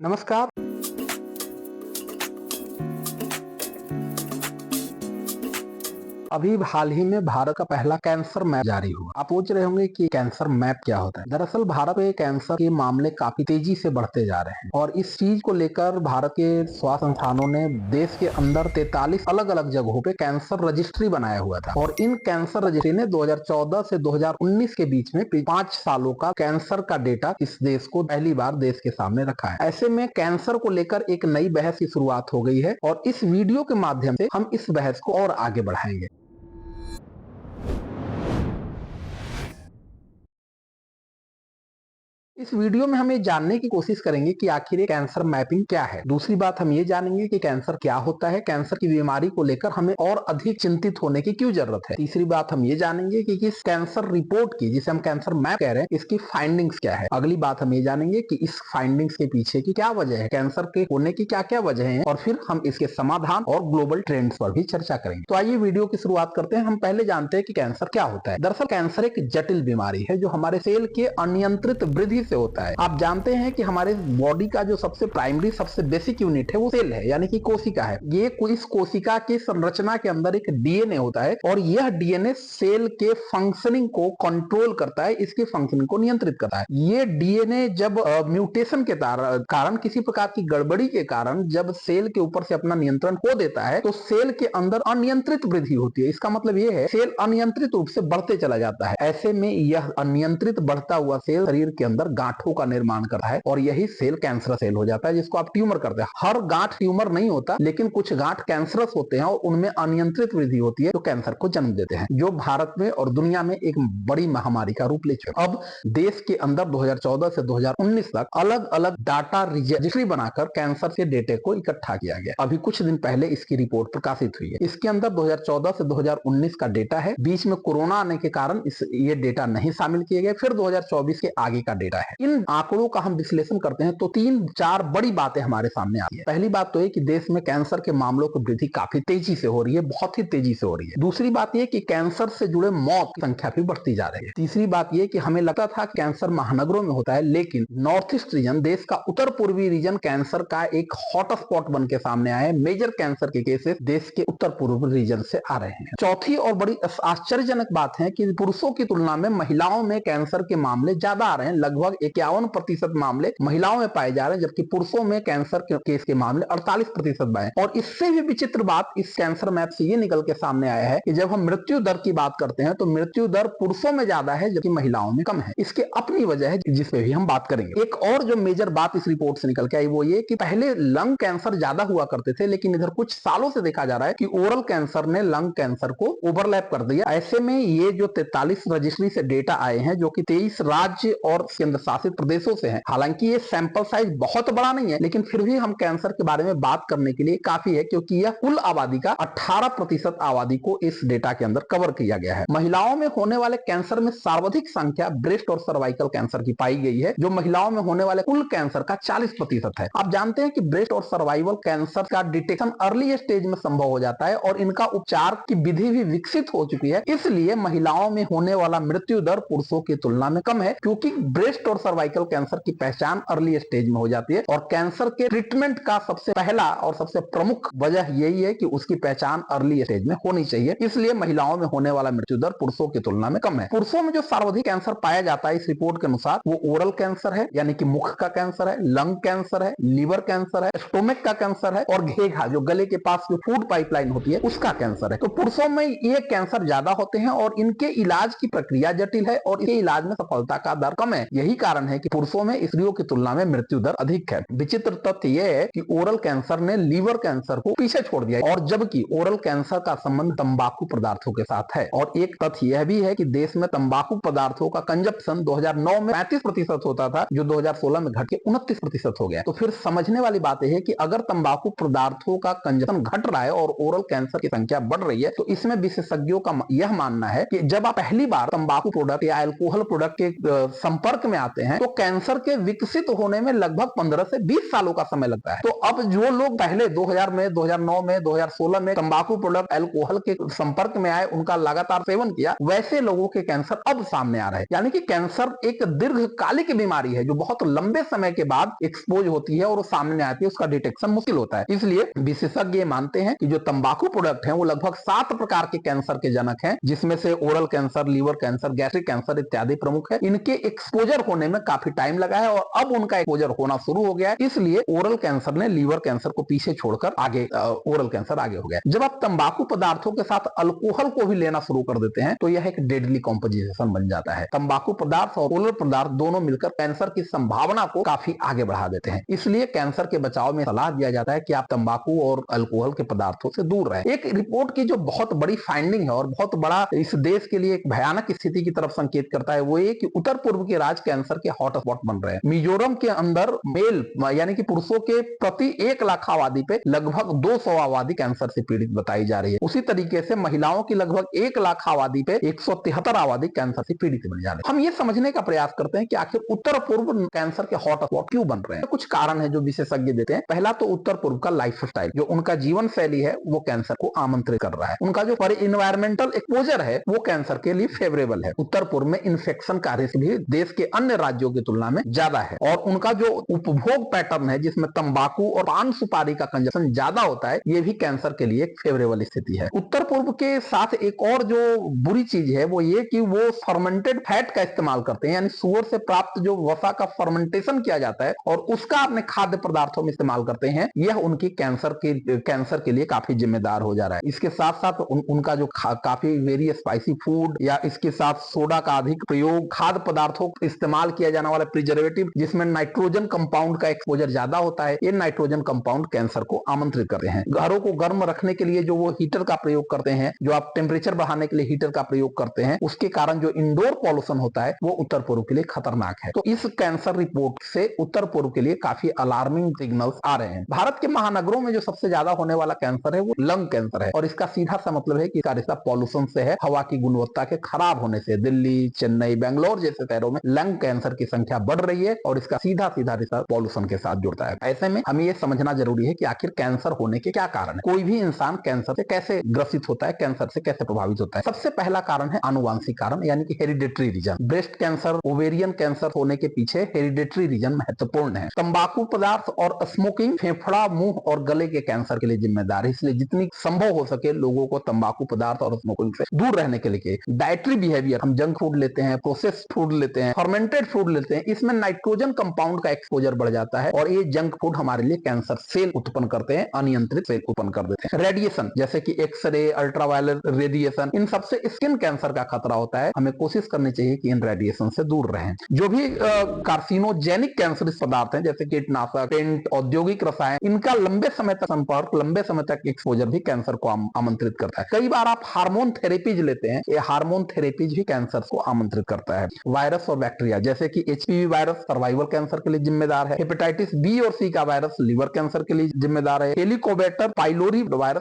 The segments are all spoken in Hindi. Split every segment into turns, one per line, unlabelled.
नमस्कार। अभी हाल ही में भारत का पहला कैंसर मैप जारी हुआ। आप पूछ रहे होंगे कि कैंसर मैप क्या होता है। दरअसल भारत में कैंसर के मामले काफी तेजी से बढ़ते जा रहे हैं और इस चीज को लेकर भारत के स्वास्थ्य संस्थानों ने देश के अंदर 43 अलग अलग जगहों पे कैंसर रजिस्ट्री बनाया हुआ था और इन कैंसर रजिस्ट्री ने 2014 से 2019 के बीच में 5 सालों का कैंसर का डेटा इस देश को पहली बार देश के सामने रखा है। ऐसे में कैंसर को लेकर एक नई बहस की शुरुआत हो गई है और इस वीडियो के माध्यम से हम इस बहस को और आगे बढ़ाएंगे। इस वीडियो में हम ये जानने की कोशिश करेंगे कि आखिर ये कैंसर मैपिंग क्या है। दूसरी बात हम ये जानेंगे कि कैंसर क्या होता है, कैंसर की बीमारी को लेकर हमें और अधिक चिंतित होने की क्यों जरूरत है। तीसरी बात हम ये जानेंगे कि इस कैंसर रिपोर्ट की, जिसे हम कैंसर मैप कह रहे हैं, इसकी फाइंडिंग्स क्या है। अगली बात हम ये जानेंगे कि इस फाइंडिंग्स के पीछे की क्या वजह है, कैंसर के होने की क्या क्या वजह है और फिर हम इसके समाधान और ग्लोबल ट्रेंड्स पर भी चर्चा करेंगे। तो आइए वीडियो की शुरुआत करते हैं। हम पहले जानते हैं कि कैंसर क्या होता है। दरअसल कैंसर एक जटिल बीमारी है जो हमारे सेल के अनियंत्रित वृद्धि से होता है। आप जानते हैं कि हमारे बॉडी का जो सबसे प्राइमरी, सबसे बेसिक यूनिट है वो सेल है, यानी कि कोशिका है। ये इस कोशिका की संरचना के अंदर एक डीएनए होता है और यह डीएनए सेल के फंक्शनिंग को कंट्रोल करता है, इसके फंक्शनिंग को नियंत्रित करता है। ये डीएनए जब म्यूटेशन के कारण, किसी प्रकार की गड़बड़ी के कारण जब सेल के ऊपर से अपना नियंत्रण खो देता है तो सेल के अंदर अनियंत्रित वृद्धि होती है। इसका मतलब यह है सेल अनियंत्रित रूप से बढ़ते चला जाता है। ऐसे में यह अनियंत्रित बढ़ता हुआ सेल शरीर के अंदर गांठों का निर्माण करता है और यही सेल कैंसर सेल हो जाता है, जिसको आप ट्यूमर करते हैं। हर गांठ ट्यूमर नहीं होता, लेकिन कुछ गांठ कैंसरस होते हैं और उनमें अनियंत्रित वृद्धि होती है तो कैंसर को जन्म देते हैं, जो भारत में और दुनिया में एक बड़ी महामारी का रूप ले चुका है। अब देश के अंदर 2014 से 2019 तक अलग अलग डाटा रजिस्ट्री बनाकर कैंसर के डेटे को इकट्ठा किया गया। अभी कुछ दिन पहले इसकी रिपोर्ट प्रकाशित हुई है। इसके अंदर 2014 से 2019 का डेटा है। बीच में कोरोना आने के कारण ये डेटा नहीं शामिल किए गए। फिर 2024 के आगे का डेटा है। इन आंकड़ों का हम विश्लेषण करते हैं तो 3-4 बड़ी बातें हमारे सामने आती है। पहली बात तो ये कि देश में कैंसर के मामलों की वृद्धि काफी तेजी से हो रही है, बहुत ही तेजी से हो रही है। दूसरी बात यह कि कैंसर से जुड़े मौत की संख्या भी बढ़ती जा रही है। तीसरी बात यह कि हमें लगता था कि कैंसर महानगरों में होता है, लेकिन नॉर्थ ईस्ट रीजन, देश का उत्तर पूर्वी रीजन कैंसर का एक हॉट स्पॉट बन के सामने आया है। मेजर कैंसर के केसेस देश के उत्तर पूर्व रीजन से आ रहे हैं। चौथी और बड़ी आश्चर्यजनक बात है कि पुरुषों की तुलना में महिलाओं में कैंसर के मामले ज्यादा आ रहे हैं। लगभग 51% मामले महिलाओं में पाए जा रहे हैं, जबकि पुरुषों में कैंसर के केस के मामले 48% आए। और इससे भी विचित्र बात इस कैंसर मैप से ये निकल के सामने आया है कि जब हम मृत्यु दर की बात करते हैं तो मृत्यु दर पुरुषों में ज्यादा है जबकि महिलाओं में कम है। इसके अपनी वजह है जिस पे भी हम बात करेंगे। एक और जो मेजर बात इस रिपोर्ट से निकल के आई वो ये कि पहले लंग कैंसर ज्यादा हुआ करते थे, लेकिन इधर कुछ सालों से देखा जा रहा है कि ओरल कैंसर ने लंग कैंसर को ओवरलैप कर दिया। ऐसे में ये जो 43 रजिस्ट्री से डेटा आए हैं, जो कि 23 राज्य और केंद्र शासित प्रदेशों से हैं। हालांकि ये सैंपल साइज बहुत बड़ा नहीं है, लेकिन फिर भी हम कैंसर के बारे में बात करने के लिए काफी है, क्योंकि यह कुल आबादी का 18% आबादी को इस डेटा के अंदर कवर किया गया है। महिलाओं में होने वाले कैंसर में सर्वाधिक संख्या ब्रेस्ट और सर्वाइकल कैंसर की पाई गई है, जो महिलाओं में होने वाले कुल कैंसर का 40% है। आप जानते हैं कि ब्रेस्ट और सर्वाइवल कैंसर का डिटेक्शन अर्ली स्टेज में संभव हो जाता है और इनका उपचार की विधि भी विकसित हो चुकी है। इसलिए महिलाओं में होने वाला मृत्यु दर पुरुषों की तुलना में कम है, क्योंकि ब्रेस्ट और सर्वाइकल कैंसर की पहचान अर्ली स्टेज में हो जाती है और कैंसर के ट्रीटमेंट का सबसे पहला और सबसे प्रमुख वजह यही है कि उसकी पहचान अर्ली स्टेज में होनी चाहिए। इसलिए महिलाओं में होने वाला मृत्यु दर पुरुषों की तुलना में कम है। पुरुषों में जो सर्वाधिक कैंसर पाया जाता है इस रिपोर्ट के अनुसार वो ओरल कैंसर है, यानी कि मुख का कैंसर है, लंग कैंसर है, लीवर कैंसर है, स्टोमक का कैंसर है और घेघा, जो गले के पास जो फूड पाइपलाइन होती है, उसका कैंसर है। तो पुरुषों में ये कैंसर ज्यादा होते हैं और इनके इलाज की प्रक्रिया जटिल है और इसके इलाज में सफलता का दर कम है। यही कारण है कि पुरुषों में स्त्रियों की तुलना में मृत्यु दर अधिक है। विचित्र तथ्य यह है कि ओरल कैंसर ने लीवर कैंसर को पीछे छोड़ दिया और जबकि ओरल कैंसर का संबंध तंबाकू पदार्थों के साथ है। और एक तथ्य यह भी है कि देश में तंबाकू पदार्थों का कंजप्शन 2009 में 35% होता था, जो 2016 में घट के 29% हो गया। तो फिर समझने वाली बात यह है कि अगर तंबाकू पदार्थों का कंजप्शन घट रहा है और ओरल कैंसर की संख्या बढ़ रही है, तो इसमें विशेषज्ञों का यह मानना है कि जब आप पहली बार तंबाकू प्रोडक्ट या अल्कोहल प्रोडक्ट के संपर्क में आते जाते हैं तो कैंसर के विकसित होने में लगभग 15 से 20 सालों का समय लगता है। तो अब जो लोग पहले 2000 में, 2009 में, 2016 में तंबाकू प्रोडक्ट, अल्कोहल के संपर्क में आए, उनका लगातार सेवन किया, वैसे लोगों के कैंसर अब सामने आ रहे हैं। यानी कि कैंसर एक दीर्घकालिक बीमारी है जो बहुत लंबे समय के बाद एक्सपोज होती है और सामने आती है, उसका डिटेक्शन मुश्किल होता है। इसलिए विशेषज्ञ मानते हैं कि जो तंबाकू प्रोडक्ट हैं वो लगभग 7 प्रकार के कैंसर के जनक हैं, जिसमें से oral cancer, liver cancer, gastric cancer इत्यादि प्रमुख है। इनके एक्सपोजर होने में काफी टाइम लगा है और अब उनका एक्सपोजर होना शुरू हो गया है, इसलिए ओरल कैंसर ने लीवर कैंसर को पीछे छोड़कर आगे ओरल कैंसर आगे हो गया। जब आप तंबाकू पदार्थों के साथ अल्कोहल को भी लेना शुरू कर देते हैं तो यह एक डेडली कॉम्पोजिशन बन जाता है। तंबाकू पदार्थ और ओरल पदार्थ दोनों मिलकर कैंसर की संभावना को काफी आगे बढ़ा देते हैं। इसलिए कैंसर के बचाव में सलाह दिया जाता है कि आप तंबाकू और अल्कोहल के पदार्थों से दूर रहें। एक रिपोर्ट की जो बहुत बड़ी फाइंडिंग है और बहुत बड़ा इस देश के लिए एक भयानक स्थिति की तरफ संकेत करता है वो ये कि उत्तर पूर्व के राज्य कैंसर के हॉटस्पॉट बन रहे हैं। मिजोरम के अंदर मेल यानी कि पुरुषों के प्रति 1 लाख आबादी पे लगभग 200 आबादी कैंसर से पीड़ित बताई जा रही है। उसी तरीके से महिलाओं की लगभग 1 लाख आबादी पे 173 आबादी कैंसर से पीड़ित बन जा रही है। हम ये समझने का प्रयास करते हैं कि आखिर उत्तर पूर्व कैंसर के हॉटस्पॉट क्यों बन रहे हैं। कुछ कारण है जो विशेषज्ञ देते हैं। पहला तो उत्तर पूर्व का लाइफ स्टाइल, जो उनका जीवन शैली है वो कैंसर को आमंत्रित कर रहा है। उनका जो इन्वायरमेंटल एक्सपोजर है वो कैंसर के लिए फेवरेबल है। उत्तर पूर्व में इन्फेक्शन का रिस्क भी देश के अन्य राज्यों की तुलना में ज्यादा है और उनका जो उपभोग पैटर्न है जिसमें तंबाकू और पान सुपारी का कंजप्शन ज्यादा होता है, ये भी कैंसर के लिए एक फेवरेबल स्थिति है। उत्तर पूर्व के साथ एक और जो बुरी चीज है वो ये कि वो फर्मेंटेड फैट का इस्तेमाल करते हैं, यानी सुअर से प्राप्त जो वसा का फर्मेंटेशन किया जाता है और उसका अपने खाद्य पदार्थों में इस्तेमाल करते हैं। यह उनकी कैंसर के लिए काफी जिम्मेदार हो जा रहा है। इसके साथ साथ उनका जो काफी वेरी स्पाइसी फूड या इसके साथ सोडा का अधिक प्रयोग, खाद्य पदार्थों का इस्तेमाल किया जाने वाला प्रिजर्वेटिव जिसमें नाइट्रोजन कंपाउंड का एक्सपोजर ज्यादा होता है, ये नाइट्रोजन कंपाउंड कैंसर को आमंत्रित करते हैं। घरों को गर्म रखने के लिए जो वो हीटर का प्रयोग करते हैं, जो आप टेम्परेचर बढ़ाने के लिए हीटर का प्रयोग करते हैं, उसके कारण जो इंडोर पॉल्यूशन होता है वो उत्तर पूर्व के लिए खतरनाक है। तो इस कैंसर रिपोर्ट से उत्तर पूर्व के लिए काफी अलार्मिंग सिग्नल्स आ रहे हैं। भारत के महानगरों में जो सबसे ज्यादा होने वाला कैंसर है वो लंग कैंसर है और इसका सीधा सा मतलब है कि इसका रिश्ता पॉल्यूशन से है, हवा की गुणवत्ता के खराब होने से। दिल्ली, चेन्नई, बेंगलोर जैसे शहरों में लंग कैंसर की संख्या बढ़ रही है और इसका सीधा रिश्ता पॉल्यूशन के साथ जुड़ता है। ऐसे में हमें यह समझना जरूरी है कि आखिर कैंसर होने के क्या कारण है। कोई भी इंसान कैंसर से कैसे ग्रसित होता है, कैंसर से कैसे प्रभावित होता है। सबसे पहला कारण है आनुवांशिक कारण, यानी कि hereditary reason. Breast cancer, ovarian cancer होने के पीछे हेरिडेटरी रीजन महत्वपूर्ण है। तंबाकू पदार्थ और स्मोकिंग फेफड़ा, मुंह और गले के कैंसर के लिए जिम्मेदार है, इसलिए जितनी संभव हो सके लोगों को तंबाकू पदार्थ और स्मोकिंग से दूर रहने के लिए। डाइटरी बिहेवियर, हम जंक फूड लेते हैं, प्रोसेस्ड फूड लेते हैं, फर्मेंटेड फूड लेते हैं, इसमें नाइट्रोजन कंपाउंड का एक्सपोजर बढ़ जाता है और ये जंक फूड हमारे लिए कैंसर सेल उत्पन्न करते हैं, अनियंत्रित सेल उत्पन्न कर देते हैं। रेडिएशन जैसे कि एक्सरे, अल्ट्रावायलेट रेडिएशन, इन सबसे स्किन कैंसर का खतरा होता है। हमें कोशिश करनी चाहिए कि इन रेडिएशन से दूर रहें। जो भी कार्सिनोजेनिक कैंसरस पदार्थ हैं जैसे कीटनाशक, पेंट, औद्योगिक रसायन, इनका लंबे समय तक संपर्क, लंबे समय तक एक्सपोजर भी कैंसर को आमंत्रित करता है। कई बार आप हार्मोन थेरेपीज लेते हैं, ये हार्मोन थेरेपीज भी कैंसर को आमंत्रित करता है। वायरस और बैक्टीरिया जैसे कि एचपीवी वायरस सर्वाइवल कैंसर के लिए जिम्मेदार है। हेपेटाइटिस बी और सी का वायरस लिवर कैंसर के लिए जिम्मेदार है। हेलिकोबैक्टर पाइलोरी वायरस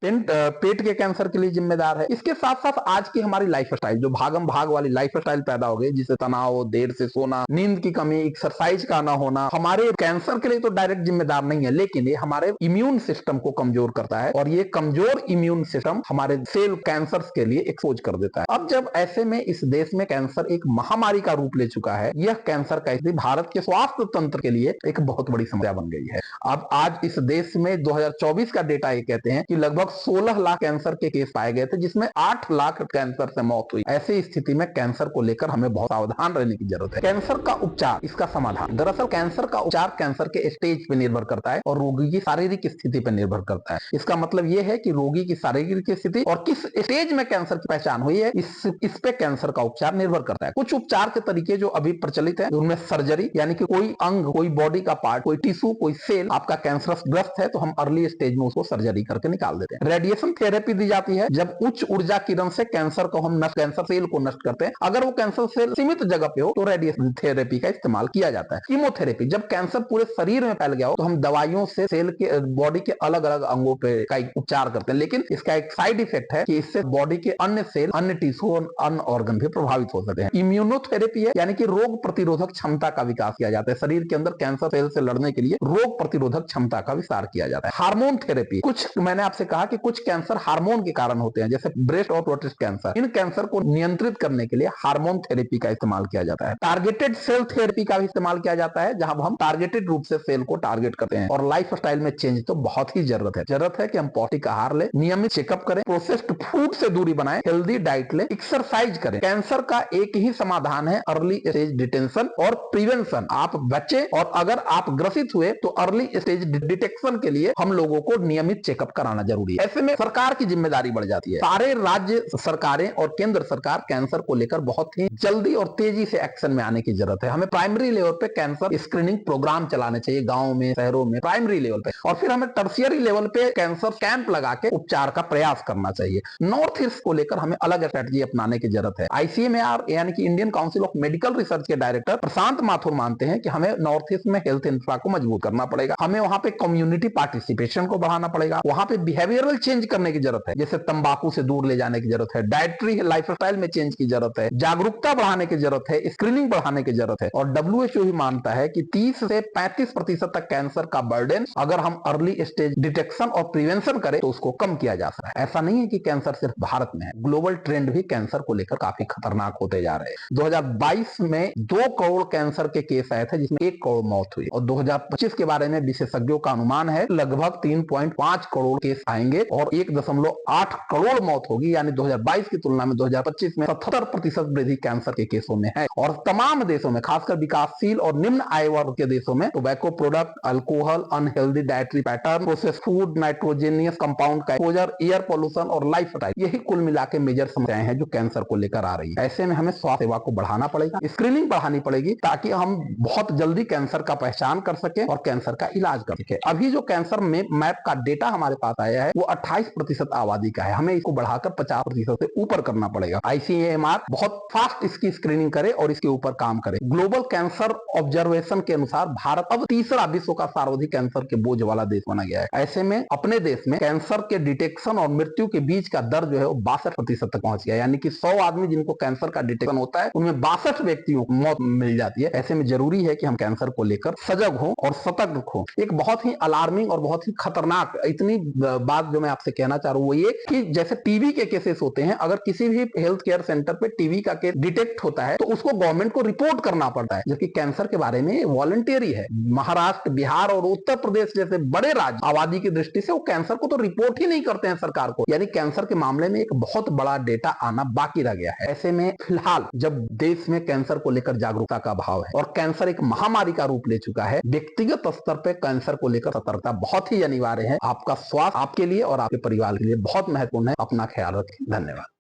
पेट के कैंसर के लिए जिम्मेदार है। इसके साथ साथ आज की हमारी लाइफ स्टाइल, जो भागम भाग वाली लाइफ स्टाइल पैदा हो गई, जिससे तनाव, देर से सोना, नींद की कमी, एक्सरसाइज का ना होना, हमारे कैंसर के लिए तो डायरेक्ट जिम्मेदार नहीं है, लेकिन ये हमारे इम्यून सिस्टम को कमजोर करता है और ये कमजोर इम्यून सिस्टम हमारे सेल कैंसर के लिए एक्सपोज कर देता है। अब जब ऐसे में इस देश में कैंसर एक महामारी का रूप ले चुका है, यह कैंसर का स्थिति भारत के स्वास्थ्य तंत्र के लिए एक बहुत बड़ी समस्या बन गई है। अब आज इस देश में 2024 का डेटा ये कहते हैं कि लगभग 16 लाख कैंसर के केस पाए गए थे, जिसमें 8 लाख कैंसर से मौत हुई। ऐसी स्थिति में कैंसर को लेकर हमें बहुत सावधान रहने की जरूरत है। कैंसर का उपचार, इसका समाधान। दरअसल कैंसर का उपचार कैंसर के स्टेज पे निर्भर करता है और रोगी की शारीरिक स्थिति पर निर्भर करता है। इसका मतलब यह है कि रोगी की शारीरिक स्थिति और किस स्टेज में कैंसर की पहचान हुई है, इस पे कैंसर का उपचार निर्भर करता है। कुछ उपचार के तरीके जो अभी प्रचलित है उनमें सर्जरी, यानी कि कोई अंग, कोई बॉडी का पार्ट, कोई टिश्यू, कोई सेल आपका कैंसरस ग्रस्त है तो हम अर्ली स्टेज में उसको सर्जरी करके निकाल देते हैं। रेडिएशन थेरेपी दी जाती है जब उच्च ऊर्जा किरण से कैंसर को हम कैंसर सेल को नष्ट करते हैं। अगर वो कैंसर सेल सीमित जगह पे हो तो रेडिएशन थेरेपी का इस्तेमाल किया जाता है। कीमोथेरेपी, जब कैंसर पूरे शरीर में फैल गया हो तो हम दवाइयों से सेल के बॉडी के अलग अलग अंगों पे का उपचार करते हैं, लेकिन इसका एक साइड इफेक्ट है कि इससे बॉडी के अन्य सेल, अन्य टिश्यू और अन्य ऑर्गन भी प्रभावित हो सकते हैं। इम्यूनोथेरेपी है, यानी कि रोग प्रतिरोधक क्षमता का विकास किया जाता है। शरीर के अंदर कैंसर सेल से लड़ने के लिए रोग प्रतिरोधक क्षमता का विस्तार किया जाता है। हार्मोन थेरेपी, कुछ मैंने आपसे कहा कि कुछ कैंसर हार्मोन के कारण होते हैं, जैसे ब्रेस्ट और प्रोस्टेट कैंसर। इन कैंसर को नियंत्रित करने के लिए हार्मोन थेरेपी का इस्तेमाल किया जाता है। टारगेटेड सेल थेरेपी का भी इस्तेमाल किया जाता है, जहां हम टारगेटेड रूप से सेल को टारगेट करते हैं। और लाइफ स्टाइल में चेंज तो बहुत ही जरूरत है कि हम पौष्टिक आहार ले, नियमित चेकअप करें, प्रोसेस्ड फूड से दूरी बनाएं, हेल्दी डाइट ले, एक्सरसाइज करें। कैंसर का एक ही समाधान है, अर्ली स्टेज डिटेंशन और प्रिवेंशन। आप बचे, और अगर आप ग्रसित हुए तो अर्ली स्टेज डिटेक्शन के लिए हम लोगों को नियमित चेकअप कराना जरूरी है। ऐसे में सरकार की जिम्मेदारी बढ़ जाती है। सारे राज्य सरकारें और केंद्र सरकार कैंसर को लेकर बहुत ही जल्दी और तेजी से एक्शन में आने की जरूरत है। हमें प्राइमरी लेवल पे कैंसर स्क्रीनिंग प्रोग्राम चलाने चाहिए, गांव में, शहरों में, प्राइमरी लेवल पे। और फिर हमें टर्शियरी लेवल पे कैंसर कैंप लगा के उपचार का प्रयास करना चाहिए। नॉर्थ ईस्ट को लेकर हमें अलग स्ट्रेटजी अपनाने की जरूरत है। आईसीएमआर यानी कि Indian council of medical research के डायरेक्टर प्रशांत माथुर मानते हैं कि हमें नॉर्थ ईस्ट में हेल्थ इंफ्रा को मजबूत करना पड़ेगा। हमें वहां पे कम्युनिटी पार्टिसिपेशन को बढ़ाना पड़ेगा। वहां पे बिहेवियरल चेंज करने की जरूरत है, जैसे तंबाकू से दूर ले जाने की जरूरत है, डाइटरी लाइफस्टाइल में चेंज की जरूरत है, जागरूकता बढ़ाने की जरूरत है, स्क्रीनिंग बढ़ाने की जरूरत है। और डब्ल्यूएचओ भी मानता है कि 30 से 35% तक कैंसर का बर्डन अगर हम अर्ली स्टेज डिटेक्शन और प्रिवेंशन करें तो उसको कम किया जा सकता है। ऐसा नहीं है कि कैंसर सिर्फ भारत में है, ग्लोबल ट्रेंड भी कैंसर को लेकर काफी खतरनाक होते जा रहे हैं। 2022 में 2 करोड़ कैंसर के केस आए थे, जिसमें 1 करोड़ मौत हुई। और 2025 के बारे में विशेषज्ञों का अनुमान है लगभग 3.5 करोड़ केस आएंगे और 1.8 करोड़ मौत होगी। यानी 2022 की तुलना में 2025 में 77% वृद्धि कैंसर के केसों में है। और तमाम देशों में, खासकर विकासशील और निम्न आय वर्ग के देशों में, tobacco product, alcohol, unhealthy dietary pattern, process food, nitrogenous compound का एक्सपोजर, एयर पोल्यूशन और लाइफस्टाइल, यही कुल मिला के मेजर समस्याएं हैं जो कैंसर को लेकर आ रही है। ऐसे में हमें स्वास्थ्य सेवा को बढ़ाना पड़ेगा, स्क्रीनिंग बढ़ानी पड़ेगी, ताकि हम बहुत जल्दी कैंसर का पहचान कर सके और कैंसर का इलाज कर सके। अभी जो कैंसर मैप का डेटा हमारे पास आया है वो 28% आबादी का है। हमें इसको बढ़ाकर 50% से ऊपर करना पड़ेगा। आईसीएमआर बहुत फास्ट इसकी स्क्रीनिंग करे और इसके ऊपर काम करे। ग्लोबल कैंसर ऑब्जर्वेशन के अनुसार भारत अब तीसरा विश्व का सर्वाधिक कैंसर के बोझ वाला देश बना गया है। ऐसे में अपने देश में कैंसर के डिटेक्शन और मृत्यु के बीच का दर जो है वो 62% तक पहुंच गया। यानी कि 100 आदमी जिनको कैंसर का डिटेक्शन होता है उनमें 62 व्यक्तियों को मौत मिल जाती है। ऐसे में जरूरी है कि हम कैंसर को लेकर सजग हों और सतर्क हों। एक बहुत ही अलार्मिंग और बहुत ही खतरनाक इतनी बात जो मैं आपसे कहना चाह रहा हूं वो ये कि जैसे टीबी के केसेस होते हैं, अगर किसी भी हेल्थ केयर सेंटर पे टीबी का केस डिटेक्ट होता है तो उसको गवर्नमेंट को रिपोर्ट करना पड़ता है, जबकि कैंसर के बारे में वॉलंटियरी है। महाराष्ट्र, बिहार और उत्तर प्रदेश जैसे बड़े राज्य आबादी की दृष्टि से वो कैंसर को तो रिपोर्ट ही नहीं करते हैं सरकार को। यानी कैंसर के मामले में एक बहुत बड़ा डेटा आना बाकी रह गया है। ऐसे में फिलहाल जब देश में कैंसर को लेकर जागरूकता का अभाव है और कैंसर एक महामारी का रूप ले चुका है, व्यक्तिगत स्तर पर कैंसर को लेकर सतर्कता बहुत ही अनिवार्य है। आपका स्वास्थ्य आपके लिए और आपके परिवार के लिए बहुत महत्वपूर्ण है। अपना ख्याल रखें। धन्यवाद।